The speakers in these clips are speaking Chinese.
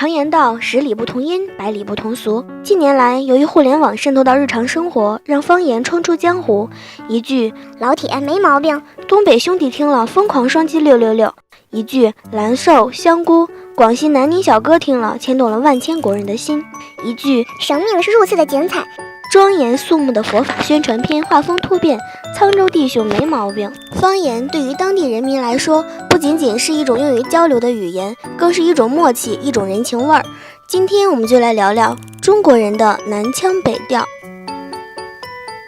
常言道，十里不同音，百里不同俗。近年来，由于互联网渗透到日常生活，让方言冲出江湖。一句老铁没毛病，东北兄弟听了疯狂双击666；一句蓝瘦香菇，广西南宁小哥听了牵动了万千国人的心；一句生命是如此的精彩，庄严肃穆的佛法宣传片画风突变，沧州弟兄没毛病。方言对于当地人民来说，不仅仅是一种用于交流的语言，更是一种默契，一种人情味儿。今天我们就来聊聊中国人的南腔北调。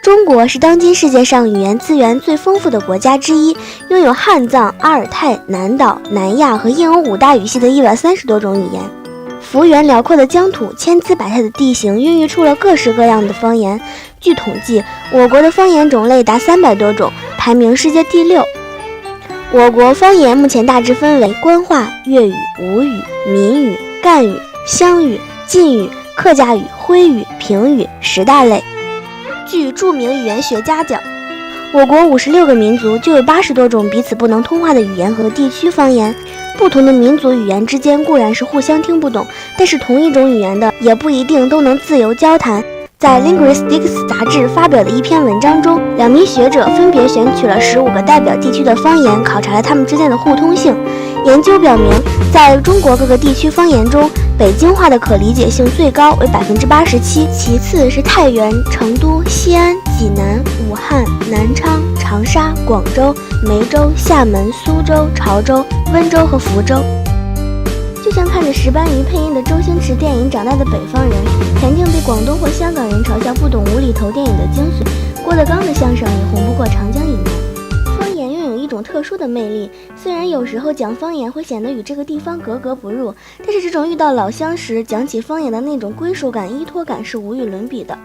中国是当今世界上语言资源最丰富的国家之一，拥有汉藏、阿尔泰、南岛、南亚和印欧5大语系的130多种语言。幅员辽阔的疆土，千姿百态的地形，孕育出了各式各样的方言。据统计，我国的方言种类达300多种，排名世界第6。我国方言目前大致分为官话、粤语、吴语、闽语、赣语、湘语、晋语、客家语、徽语、平语10大类。据著名语言学家讲，我国56个民族就有80多种彼此不能通话的语言和地区方言。不同的民族语言之间固然是互相听不懂，但是同一种语言的也不一定都能自由交谈。在 Linguistics 杂志发表的一篇文章中，2名学者分别选取了15个代表地区的方言，考察了它们之间的互通性。研究表明，在中国各个地区方言中，北京话的可理解性最高为87%，其次是太原、成都、西安、济南、武汉、南昌、长沙、广州、梅州、厦门、苏州、潮州、温州和福州。就像看着石斑鱼配音的周星驰电影长大的北方人，肯定被广东或香港人嘲笑不懂无厘头电影的精髓。郭德纲的相声也红不过长江以南。方言拥有一种特殊的魅力，虽然有时候讲方言会显得与这个地方格格不入，但是这种遇到老乡时讲起方言的那种归属感、依托感是无与伦比的。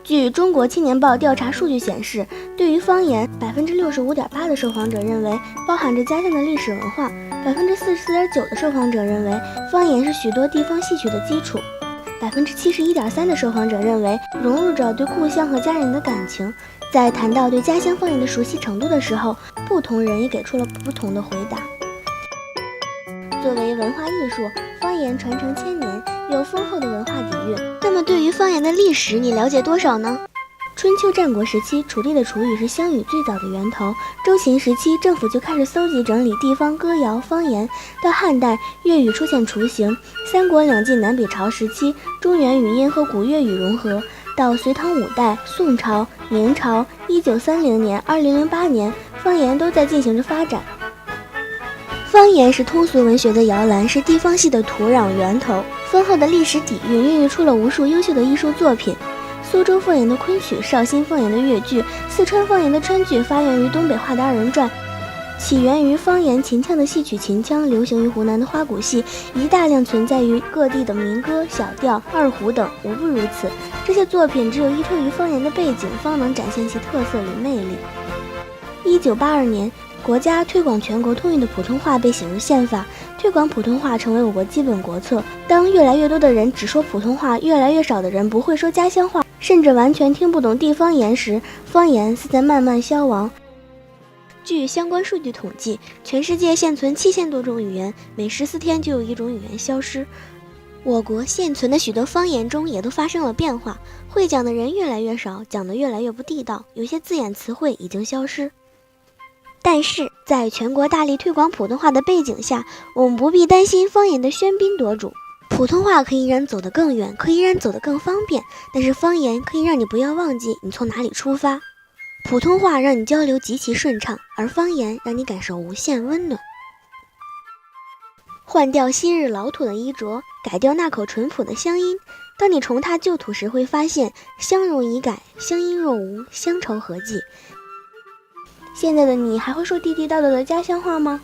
据中国青年报调查数据显示，对于方言，65.8%的受访者认为包含着家乡的历史文化，44.9%的受访者认为方言是许多地方戏曲的基础，71.3%的受访者认为融入着对故乡和家人的感情。在谈到对家乡方言的熟悉程度的时候，不同人也给出了不同的回答。作为文化艺术，方言传承千年，有丰厚的文化底蕴。那么对于方言的历史，你了解多少呢？春秋战国时期，楚地的楚语是湘语最早的源头。周秦时期，政府就开始搜集整理地方歌谣方言。到汉代，粤语出现雏形。三国两晋南北朝时期，中原语音和古粤语融合。到隋唐五代、宋朝、明朝，1930年、2008年，方言都在进行着发展。方言是通俗文学的摇篮，是地方戏的土壤源头。丰厚的历史底蕴孕育出了无数优秀的艺术作品。苏州方言的昆曲，绍兴方言的越剧，四川方言的川剧发源于东北话的二人转，起源于方言秦腔的戏曲秦腔，流行于湖南的花鼓戏，以及大量存在于各地的民歌、小调、二胡等，无不如此。这些作品只有依托于方言的背景，方能展现其特色与魅力。1982年，国家推广全国通用的普通话被写入宪法，推广普通话成为我国基本国策。当越来越多的人只说普通话，越来越少的人不会说家乡话，甚至完全听不懂地方言时，方言似在慢慢消亡。据相关数据统计，全世界现存7000多种语言，每14天就有一种语言消失。我国现存的许多方言中也都发生了变化，会讲的人越来越少，讲得越来越不地道，有些字眼词汇已经消失。但是在全国大力推广普通话的背景下，我们不必担心方言的喧宾夺主。普通话可以让你走得更远，可以让你走得更方便，但是方言可以让你不要忘记你从哪里出发。普通话让你交流极其顺畅，而方言让你感受无限温暖。换掉昔日老土的衣着，改掉那口淳朴的乡音，当你重踏旧土时，会发现乡容已改，乡音若无，乡愁何寄。现在的你还会说地地道道的家乡话吗？